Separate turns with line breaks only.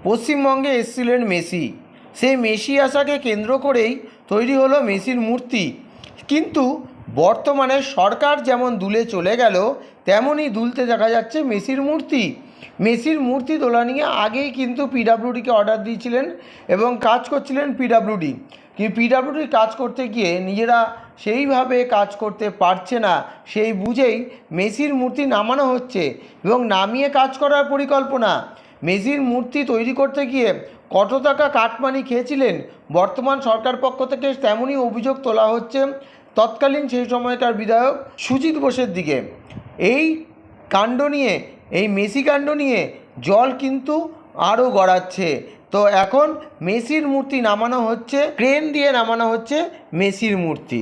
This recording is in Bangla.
পশ্চিমবঙ্গে এসেছিলেন মেসি। সেই মেসি আসাকে কেন্দ্র করেই তৈরি হলো মেসির মূর্তি। কিন্তু বর্তমানে সরকার যেমন দুলে চলে গেল, তেমনই দুলতে দেখা যাচ্ছে মেসির মূর্তি। মেসির মূর্তি তোলা নিয়ে আগেই কিন্তু পিডাব্লিউডিকে অর্ডার দিয়েছিলেন এবং কাজ করছিলেন পিডাব্লিউডি। কিন্তু পিডাব্লিউডি কাজ করতে গিয়ে নিজেরা সেইভাবে কাজ করতে পারছে না, সেই বুঝেই মেসির মূর্তি নামানো হচ্ছে এবং নামিয়ে কাজ করার পরিকল্পনা। মেসির মূর্তি তৈরি করতে গিয়ে কত টাকা কাটমানি খেয়েছিলেন বর্তমান সরকার পক্ষ থেকে, তেমনই অভিযোগ তোলা হচ্ছে তৎকালীন সেই সময়কার বিধায়ক সুজিত বোসের দিকে। এই কাণ্ড নিয়ে, এই মেসি কাণ্ড নিয়ে জল কিন্তু আরও গড়াচ্ছে। তো এখন মেসির মূর্তি নামানো হচ্ছে, ক্রেন দিয়ে নামানো হচ্ছে মেসির মূর্তি।